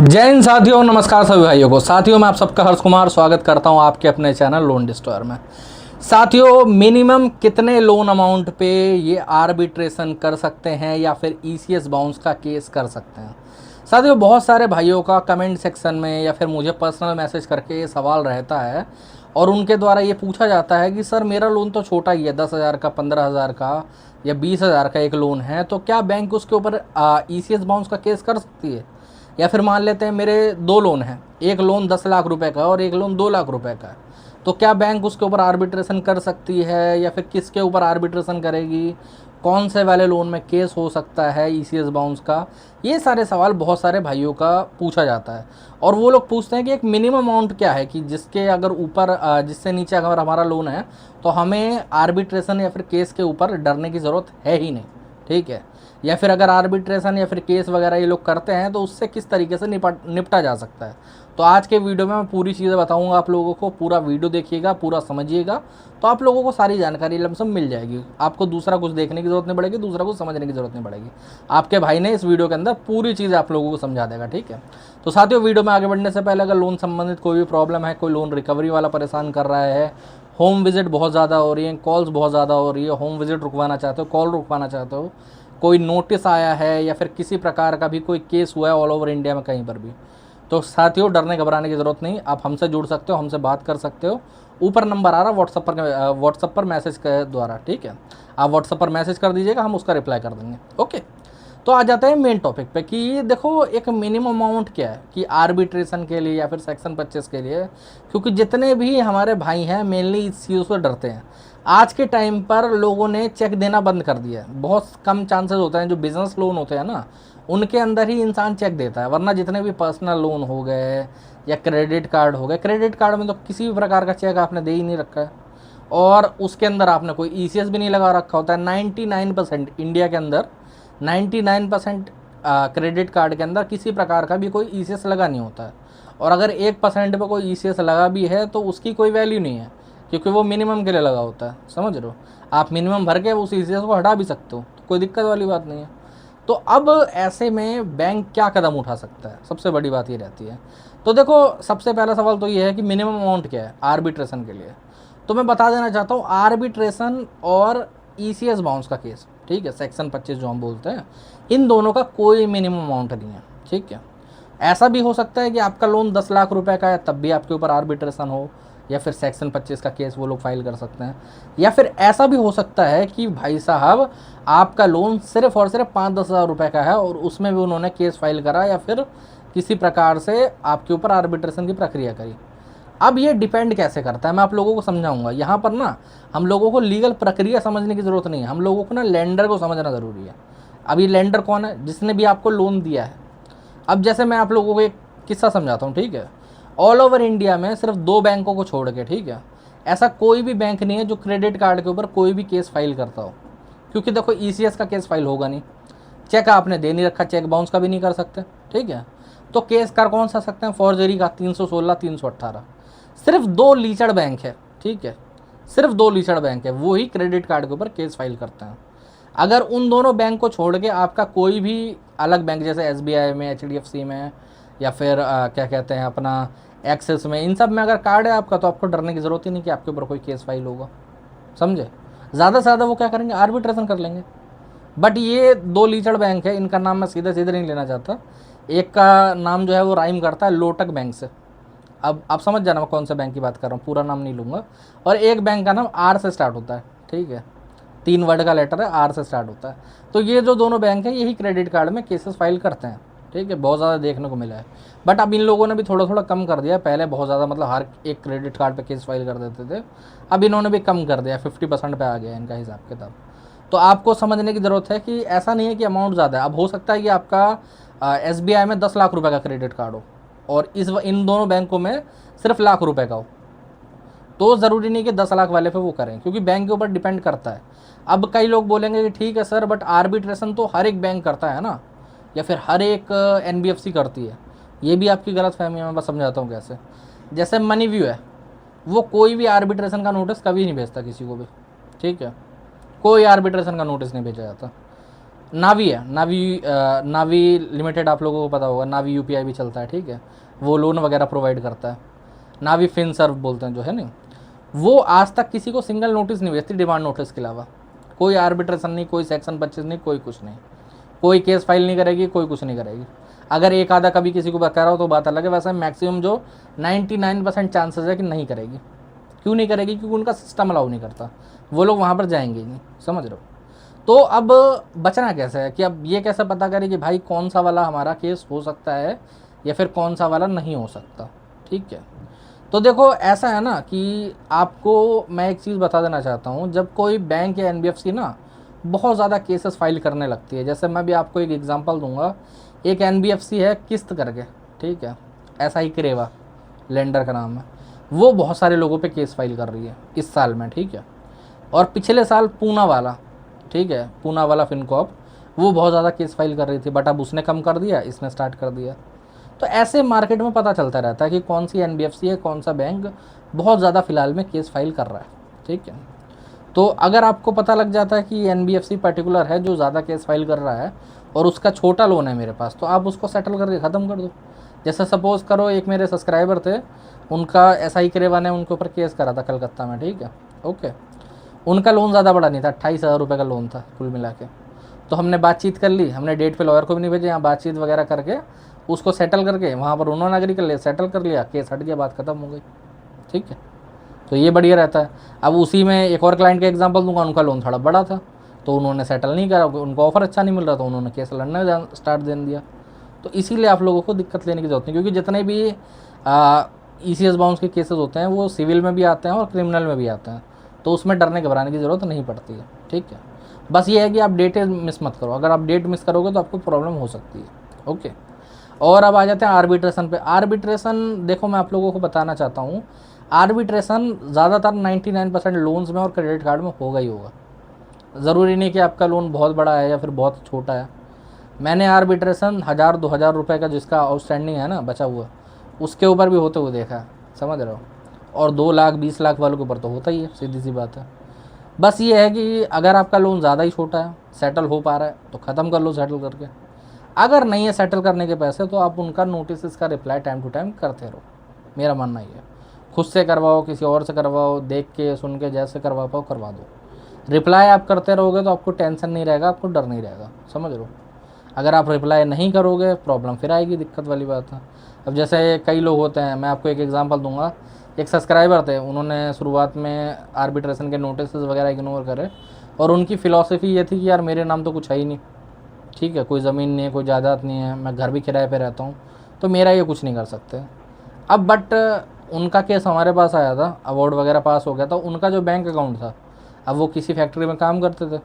जय हिंद साथियों, नमस्कार सभी भाइयों को। साथियों, मैं आप सबका हर्ष कुमार स्वागत करता हूं आपके अपने चैनल लोन डिस्टोर में। साथियों, मिनिमम कितने लोन अमाउंट पे ये आर्बिट्रेशन कर सकते हैं या फिर ईसीएस बाउंस का केस कर सकते हैं। साथियों, बहुत सारे भाइयों का कमेंट सेक्शन में या फिर मुझे पर्सनल मैसेज करके ये सवाल रहता है और उनके द्वारा ये पूछा जाता है कि सर मेरा लोन तो छोटा ही है, 10,000 का, 15,000 का या 20,000 का एक लोन है, तो क्या बैंक उसके ऊपर ईसीएस बाउंस का केस कर सकती है? या फिर मान लेते हैं मेरे दो लोन हैं, एक लोन 10 लाख रुपए का और एक लोन 2 लाख रुपए का है, तो क्या बैंक उसके ऊपर आर्बिट्रेशन कर सकती है या फिर किसके ऊपर आर्बिट्रेशन करेगी? कौन से वाले लोन में केस हो सकता है ईसीएस बाउंस का? ये सारे सवाल बहुत सारे भाइयों का पूछा जाता है और वो लोग पूछते हैं कि एक मिनिमम अमाउंट क्या है कि जिसके अगर ऊपर जिससे नीचे अगर हमारा लोन है तो हमें आर्बिट्रेशन या फिर केस के ऊपर डरने की ज़रूरत है ही नहीं। ठीक है, या फिर अगर आर्बिट्रेशन या फिर केस वगैरह ये लोग करते हैं तो उससे किस तरीके से निपटा जा सकता है। तो आज के वीडियो में मैं पूरी चीज़ें बताऊंगा आप लोगों को। पूरा वीडियो देखिएगा, पूरा समझिएगा, तो आप लोगों को सारी जानकारी लमसम मिल जाएगी। आपको दूसरा कुछ देखने की ज़रूरत नहीं पड़ेगी, दूसरा कुछ समझने की ज़रूरत नहीं पड़ेगी। आपके भाई ने इस वीडियो के अंदर पूरी चीज़ आप लोगों को समझा देगा। ठीक है, तो साथियों, वीडियो में आगे बढ़ने से पहले अगर लोन संबंधित कोई भी प्रॉब्लम है, कोई लोन रिकवरी वाला परेशान कर रहा है, होम विजिट बहुत ज़्यादा हो रही है, कॉल्स बहुत ज़्यादा हो रही है, होम विजिट रुकवाना चाहते हो, कॉल रुकवाना चाहते हो, कोई नोटिस आया है या फिर किसी प्रकार का भी कोई केस हुआ है ऑल ओवर इंडिया में कहीं पर भी, तो साथियों डरने घबराने की ज़रूरत नहीं। आप हमसे जुड़ सकते हो, हमसे बात कर सकते हो। ऊपर नंबर आ रहा है व्हाट्सअप पर मैसेज के द्वारा। ठीक है, आप व्हाट्सअप पर मैसेज कर दीजिएगा, हम उसका रिप्लाई कर देंगे। ओके, तो आ जाते हैं मेन टॉपिक पे कि देखो एक मिनिमम अमाउंट क्या है कि आर्बिट्रेशन के लिए या फिर सेक्शन 25 के लिए, क्योंकि जितने भी हमारे भाई हैं मेनली इस चीज़ से डरते हैं। आज के टाइम पर लोगों ने चेक देना बंद कर दिया है। बहुत कम चांसेस होते हैं, जो बिजनेस लोन होते हैं ना उनके अंदर ही इंसान चेक देता है, वरना जितने भी पर्सनल लोन हो गए या क्रेडिट कार्ड हो गए, क्रेडिट कार्ड में तो किसी भी प्रकार का चेक आपने दे ही नहीं रखा है और उसके अंदर आपने कोई ईसीएस भी नहीं लगा रखा होता है। 99% इंडिया के अंदर 99% क्रेडिट कार्ड के अंदर किसी प्रकार का भी कोई ईसीएस लगा नहीं होता है। और अगर 1% पे कोई ईसीएस लगा भी है तो उसकी कोई वैल्यू नहीं है, क्योंकि वो मिनिमम के लिए लगा होता है। समझ रहे हो? आप मिनिमम भर के उस ईसीएस को हटा भी सकते हो, तो कोई दिक्कत वाली बात नहीं है। तो अब ऐसे में बैंक क्या कदम उठा सकता है, सबसे बड़ी बात ये रहती है। तो देखो, सबसे पहला सवाल तो ये है कि मिनिमम अमाउंट क्या है आर्बिट्रेशन के लिए। तो मैं बता देना चाहता हूँ, आर्बिट्रेशन और ईसीएस बाउंस का केस, ठीक है, सेक्शन 25 जो हम बोलते हैं, इन दोनों का कोई मिनिमम अमाउंट नहीं है। ठीक है, ऐसा भी हो सकता है कि आपका लोन 10 लाख रुपए का है तब भी आपके ऊपर आर्बिट्रेशन हो, या फिर सेक्शन 25 का केस वो लोग फाइल कर सकते हैं। या फिर ऐसा भी हो सकता है कि भाई साहब आपका लोन सिर्फ और सिर्फ 5-10 हज़ार रुपये का है और उसमें भी उन्होंने केस फाइल करा या फिर किसी प्रकार से आपके ऊपर आर्बिट्रेशन की प्रक्रिया करी। अब ये डिपेंड कैसे करता है मैं आप लोगों को समझाऊंगा। यहाँ पर ना हम लोगों को लीगल प्रक्रिया समझने की ज़रूरत नहीं है, हम लोगों को ना लेंडर को समझना ज़रूरी है। अब ये लेंडर कौन है? जिसने भी आपको लोन दिया है। अब जैसे मैं आप लोगों को एक किस्सा समझाता हूँ। ठीक है, ऑल ओवर इंडिया में सिर्फ 2 बैंकों को छोड़ के, ठीक है, ऐसा कोई भी बैंक नहीं है जो क्रेडिट कार्ड के ऊपर कोई भी केस फाइल करता हो। क्योंकि देखो ईसीएस का केस फाइल होगा नहीं, चेक आपने दे नहीं रखा, चेक बाउंस का भी नहीं कर सकते। ठीक है, तो केस कर कौन सा सकते हैं? फॉर्जरी का 316, 318। सिर्फ 2 लीचड़ बैंक है। ठीक है, सिर्फ 2 लीचड़ बैंक है, वो ही क्रेडिट कार्ड के ऊपर केस फाइल करते हैं। अगर उन दोनों बैंक को छोड़ के आपका कोई भी अलग बैंक, जैसे एसबीआई में, एचडीएफसी में, या फिर क्या कहते हैं अपना एक्सिस में, इन सब में अगर कार्ड है आपका, तो आपको डरने की ज़रूरत ही नहीं कि आपके ऊपर कोई केस फाइल होगा। समझे? ज़्यादा से ज़्यादा वो क्या करेंगे? आर्बिट्रेशन कर लेंगे। बट ये 2 लीचड़ बैंक है, इनका नाम मैं सीधे सीधे नहीं लेना चाहता। एक का नाम जो है वो राइम करता है लोटक बैंक से। अब आप समझ जाना मैं कौन से बैंक की बात कर रहा हूँ, पूरा नाम नहीं लूँगा। और एक बैंक का नाम आर से स्टार्ट होता है। ठीक है, 3 वर्ड का लेटर है, आर से स्टार्ट होता है। तो ये जो दोनों बैंक हैं यही क्रेडिट कार्ड में केसेस फाइल करते हैं। ठीक है, बहुत ज़्यादा देखने को मिला है। बट अब इन लोगों ने भी थोड़ा थोड़ा कम कर दिया। पहले बहुत ज़्यादा, मतलब हर एक क्रेडिट कार्ड पे केस फाइल कर देते थे, अब इन्होंने भी कम कर दिया, 50% पे आ गया इनका हिसाब किताब। तो आपको समझने की ज़रूरत है कि ऐसा नहीं है कि अमाउंट ज़्यादा है। अब हो सकता है कि आपका एसबीआई में 10 लाख रुपए का क्रेडिट कार्ड हो और इन दोनों बैंकों में सिर्फ लाख रुपए का हो, तो ज़रूरी नहीं कि 10 लाख वाले पे वो करें, क्योंकि बैंक के ऊपर डिपेंड करता है। अब कई लोग बोलेंगे कि ठीक है सर, बट आर्बिट्रेशन तो हर एक बैंक करता है ना, या फिर हर एक एनबीएफसी करती है। ये भी आपकी गलत फहमी है, मैं बस समझाता हूँ कैसे। जैसे मनी व्यू है, वो कोई भी आर्बिट्रेशन का नोटिस कभी नहीं भेजता किसी को भी। ठीक है, कोई आर्बिट्रेशन का नोटिस नहीं भेजा जाता। नावी है, नावी लिमिटेड, आप लोगों को पता होगा, नावी यूपीआई भी चलता है, ठीक है, वो लोन वगैरह प्रोवाइड करता है, नावी फिन सर्व बोलते हैं जो है नहीं। वो आज तक किसी को सिंगल नोटिस नहीं भेजती डिमांड नोटिस के अलावा, कोई आर्बिट्रेशन नहीं, कोई सेक्शन 25 नहीं, कोई कुछ नहीं, कोई केस फाइल नहीं करेगी, कोई कुछ नहीं करेगी। अगर एक आधा कभी किसी को बता रहा हो तो बात अलग है, वैसे मैक्सिमम जो 99% चांसेस है कि नहीं करेगी। क्यों नहीं करेगी? क्योंकि उनका सिस्टम अलाउ नहीं करता, वो लोग वहाँ पर जाएंगे ही नहीं, समझ रहे हो। तो अब बचना कैसे है कि अब ये कैसे पता करें कि भाई कौन सा वाला हमारा केस हो सकता है या फिर कौन सा वाला नहीं हो सकता, ठीक है। तो देखो ऐसा है ना कि आपको मैं एक चीज़ बता देना चाहता हूँ, जब कोई बैंक या एनबीएफसी ना बहुत ज़्यादा केसेस फाइल करने लगती है, जैसे मैं भी आपको एक एग्जांपल दूंगा, एक एनबीएफसी है किस्त करके, ठीक है, ऐसा ही करेवा लेंडर का नाम है, वो बहुत सारे लोगों पे केस फाइल कर रही है इस साल में, ठीक है। और पिछले साल पूना वाला, ठीक है, पूना वाला फिनकॉप, वो बहुत ज़्यादा केस फाइल कर रही थी, बट अब उसने कम कर दिया, इसने स्टार्ट कर दिया। तो ऐसे मार्केट में पता चलता रहता है कि कौन सी एनबीएफसी है, कौन सा बैंक बहुत ज़्यादा फिलहाल में केस फाइल कर रहा है, ठीक है। तो अगर आपको पता लग जाता है कि एनबीएफसी पर्टिकुलर है जो ज़्यादा केस फाइल कर रहा है और उसका छोटा लोन है मेरे पास, तो आप उसको सेटल करके ख़त्म कर दो। जैसे सपोज़ करो एक मेरे सब्सक्राइबर थे, उनका एसआई करेवा ने उनके ऊपर केस करा था कलकत्ता में, ठीक है, ओके। उनका लोन ज़्यादा बड़ा नहीं था, 28,000 रुपये का लोन था कुल मिला के। तो हमने बातचीत कर ली, हमने डेट पे लॉयर को भी नहीं भेजे, यहाँ बातचीत वगैरह करके उसको सेटल करके वहाँ पर उन्होंने एग्री कर लिया, सेटल कर लिया, केस हट गया, बात खत्म हो गई, ठीक है। तो ये बढ़िया रहता है। अब उसी में एक और क्लाइंट का एग्जांपल दूंगा, उनका लोन थोड़ा बड़ा था, तो उन्होंने सेटल नहीं करा, उनको ऑफर अच्छा नहीं मिल रहा, तो उन्होंने केस लड़ने स्टार्ट दे दिया। तो इसीलिए आप लोगों को दिक्कत लेने की जरूरत नहीं, क्योंकि जितने भी ईसीएस बाउंस के केसेस होते हैं वो सिविल में भी आते हैं और क्रिमिनल में भी आते हैं, तो उसमें डरने घबराने की ज़रूरत नहीं पड़ती है, ठीक है। बस ये है कि आप डेट मिस मत करो, अगर आप डेट मिस करोगे तो आपको प्रॉब्लम हो सकती है, ओके। और अब आ जाते हैं आर्बिट्रेशन पे। आर्बिट्रेशन देखो मैं आप लोगों को बताना चाहता हूँ, आर्बिट्रेशन ज़्यादातर 99% लोन्स में और क्रेडिट कार्ड में होगा ही होगा। ज़रूरी नहीं कि आपका लोन बहुत बड़ा है या फिर बहुत छोटा है। मैंने आर्बिट्रेशन 1,000-2,000 रुपये का जिसका आउटस्टैंडिंग है ना, बचा हुआ, उसके ऊपर भी होते हुए देखा है, समझ रहे हो। और 2 लाख 20 लाख वालों के ऊपर तो होता ही है, सीधी सी बात है। बस ये है कि अगर आपका लोन ज़्यादा ही छोटा है, सेटल हो पा रहा है तो ख़त्म कर लो सेटल करके। अगर नहीं है सेटल करने के पैसे, तो आप उनका नोटिस का रिप्लाई टाइम टू टाइम करते रहो, मेरा मानना ये है। खुद से करवाओ, किसी और से करवाओ, देख के सुन के जैसे करवा पाओ करवा दो। रिप्लाई आप करते रहोगे तो आपको टेंशन नहीं रहेगा, आपको डर नहीं रहेगा, समझ लो। अगर आप रिप्लाई नहीं करोगे प्रॉब्लम फिर आएगी, दिक्कत वाली बात है। अब जैसे कई लोग होते हैं, मैं आपको एक एग्जांपल दूंगा, एक सब्सक्राइबर थे, उन्होंने शुरुआत में आर्बिट्रेशन के नोटिस वगैरह इग्नोर करे, और उनकी फ़िलॉसफी ये थी कि यार मेरे नाम तो कुछ है ही नहीं, ठीक है, कोई ज़मीन नहीं है, कोई जायदाद नहीं है, मैं घर भी किराए पे रहता हूँ, तो मेरा ये कुछ नहीं कर सकते। अब बट उनका केस हमारे पास आया था, अवार्ड वगैरह पास हो गया था, उनका जो बैंक अकाउंट था, अब वो किसी फैक्ट्री में काम करते थे,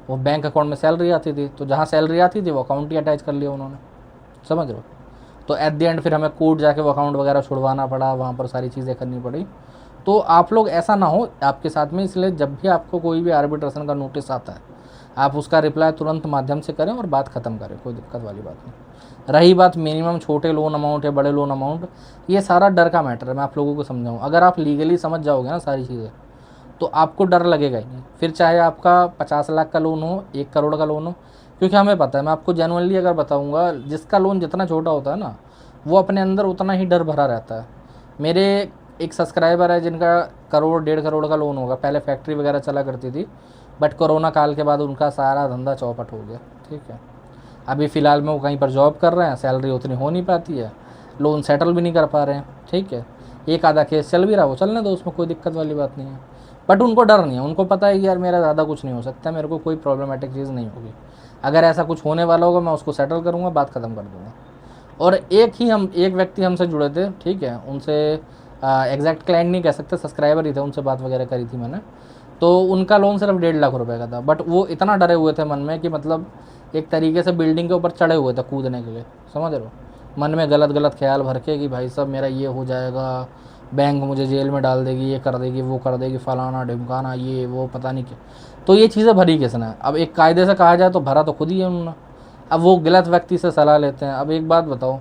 वो बैंक अकाउंट में सैलरी आती थी, तो जहाँ सैलरी आती थी वो अकाउंट ही अटैच कर लिया उन्होंने, समझ रहे हो। तो एट द एंड फिर हमें कोर्ट जाके वो अकाउंट वगैरह छुड़वाना पड़ा, वहाँ पर सारी चीज़ें करनी पड़ी। तो आप लोग ऐसा ना हो आपके साथ में, इसलिए जब भी आपको कोई भी आर्बिट्रेशन का नोटिस आता है, आप उसका रिप्लाई तुरंत माध्यम से करें और बात ख़त्म करें, कोई दिक्कत वाली बात नहीं। रही बात मिनिमम छोटे लोन अमाउंट या बड़े लोन अमाउंट, ये सारा डर का मैटर है, मैं आप लोगों को समझाऊँ। अगर आप लीगली समझ जाओगे ना सारी चीज़ें, तो आपको डर लगेगा ही नहीं। फिर चाहे आपका 50 लाख का लोन हो, 1 करोड़ का लोन हो, क्योंकि हमें पता है, मैं आपको जेनुअनली अगर बताऊंगा, जिसका लोन जितना छोटा होता है ना, वो अपने अंदर उतना ही डर भरा रहता है। मेरे एक सब्सक्राइबर है जिनका 1-1.5 करोड़ का लोन होगा, पहले फैक्ट्री वगैरह चला करती थी, बट कोरोना काल के बाद उनका सारा धंधा चौपट हो गया, ठीक है। अभी फ़िलहाल में वो कहीं पर जॉब कर रहे हैं, सैलरी उतनी हो नहीं पाती है, लोन सेटल भी नहीं कर पा रहे हैं, ठीक है। एक आधा केस चल भी रहा, वो चलने दो, उसमें कोई दिक्कत वाली बात नहीं है। बट उनको डर नहीं है, उनको पता है कि यार मेरा ज़्यादा कुछ नहीं हो सकता, मेरे को कोई प्रॉब्लमेटिक चीज़ नहीं होगी। अगर ऐसा कुछ होने वाला होगा मैं उसको सेटल करूँगा, बात ख़त्म कर दूँगा। और एक व्यक्ति हमसे जुड़े थे, ठीक है, उनसे एग्जैक्ट क्लाइंट नहीं कह सकते, सब्सक्राइबर ही थे, उनसे बात वगैरह करी थी मैंने। तो उनका लोन सिर्फ 1.5 लाख रुपए का था, बट वो इतना डरे हुए थे मन में कि मतलब एक तरीके से बिल्डिंग के ऊपर चढ़े हुए थे कूदने के लिए, समझ रहे हो। मन में गलत गलत ख्याल भर के कि भाई साहब मेरा ये हो जाएगा, बैंक मुझे जेल में डाल देगी, ये कर देगी, वो कर देगी, फलाना ढिमकाना, ये वो पता नहीं क्या। तो ये चीज़ें भरी किसने? अब एक कायदे से कहा जाए तो भरा तो खुद ही है उन्होंने। अब वो गलत व्यक्ति से सलाह लेते हैं। अब एक बात बताओ,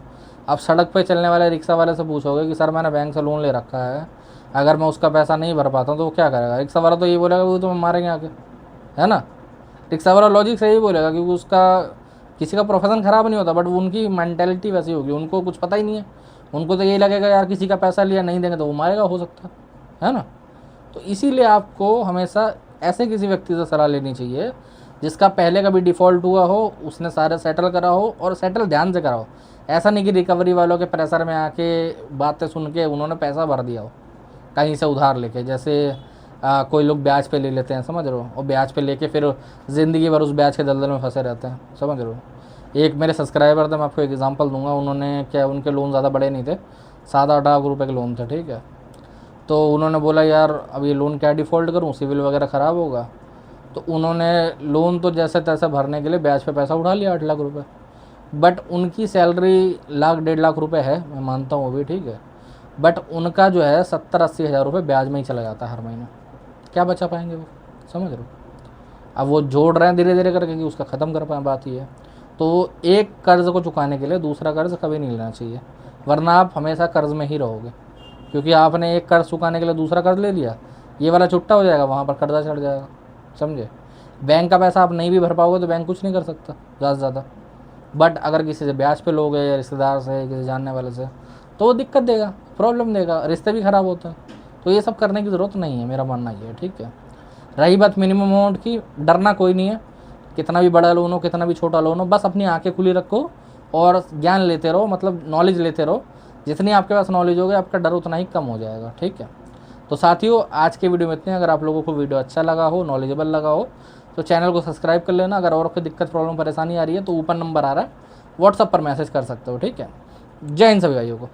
आप सड़क पे चलने वाले रिक्शा वाले से पूछोगे कि सर मैंने बैंक से लोन ले रखा है, अगर मैं उसका पैसा नहीं भर पाता हूँ तो वो क्या करेगा? रिक्शा वाला तो ये बोलेगा वो तो मारेंगे आके, है ना। रिक्शा वाला लॉजिक से ही बोलेगा, क्योंकि उसका किसी का प्रोफेशन ख़राब नहीं होता, बट उनकी मेंटेलिटी वैसी होगी, उनको कुछ पता ही नहीं है। उनको तो यही लगेगा यार किसी का पैसा लिया, नहीं देंगे तो वो मारेगा, हो सकता है ना। तो इसीलिए आपको हमेशा ऐसे किसी व्यक्ति से सलाह लेनी चाहिए जिसका पहले कभी डिफ़ॉल्ट हुआ हो, उसने सारे सेटल करा हो, और सेटल ध्यान से करा हो। ऐसा नहीं कि रिकवरी वालों के प्रेशर में आके बातें सुन के उन्होंने पैसा भर दिया हो कहीं से उधार लेके। जैसे कोई लोग ब्याज पे ले लेते हैं, समझ रहे हो, और ब्याज पे लेके फिर ज़िंदगी भर उस ब्याज के दलदल में फंसे रहते हैं, समझ रहे हो। एक मेरे सब्सक्राइबर थे, मैं आपको एक एग्जांपल दूंगा। उन्होंने क्या, उनके लोन ज़्यादा बड़े नहीं थे, 7-8 लाख रुपए के लोन थे, ठीक है। तो उन्होंने बोला यार अब ये लोन क्या डिफ़ॉल्ट करूँ, सिविल वगैरह ख़राब होगा। तो उन्होंने लोन तो जैसे तैसे भरने के लिए ब्याज पे पैसा उठा लिया, 8 लाख रुपए। बट उनकी सैलरी 1-1.5 लाख रुपए है, मैं मानता हूँ वो भी, ठीक है। बट उनका जो है 70-80 हज़ार रुपये ब्याज में ही चला जाता है हर महीने। क्या बचा पाएंगे वो, समझ रहे हो। अब वो जोड़ रहे हैं धीरे धीरे करके कि उसका ख़त्म कर पाए, बात ये है। तो एक कर्ज़ को चुकाने के लिए दूसरा कर्ज़ कभी नहीं लेना चाहिए, वरना आप हमेशा कर्ज़ में ही रहोगे। क्योंकि आपने एक कर्ज़ चुकाने के लिए दूसरा कर्ज़ ले लिया, ये वाला छुट्टा हो जाएगा, वहाँ पर कर्जा चढ़ जाएगा, समझे। बैंक का पैसा आप नहीं भी भर पाओगे तो बैंक कुछ नहीं कर सकता ज़्यादा से ज़्यादा। बट अगर किसी से ब्याज पे लोगे, या रिश्तेदार से, किसी जानने वाले से, तो वो दिक्कत देगा, प्रॉब्लम देगा, रिश्ते भी ख़राब होते हैं। तो ये सब करने की ज़रूरत नहीं है, मेरा मानना ये है, ठीक है। रही बात मिनिमम अमाउंट की, डरना कोई नहीं है। कितना भी बड़ा लोन हो, कितना भी छोटा लोन हो, बस अपनी आंखें खुली रखो और ज्ञान लेते रहो, मतलब नॉलेज लेते रहो। जितनी आपके पास नॉलेज होगी, आपका डर उतना ही कम हो जाएगा, ठीक है। तो साथियों, आज के वीडियो में इतने। अगर आप लोगों को वीडियो अच्छा लगा हो, नॉलेजेबल लगा हो, तो चैनल को सब्सक्राइब कर लेना। अगर और कोई दिक्कत, प्रॉब्लम, परेशानी आ रही है तो ऊपर नंबर आ रहा है, व्हाट्सअप पर मैसेज कर सकते हो, ठीक है। जय हिंद सभी भाइयों को।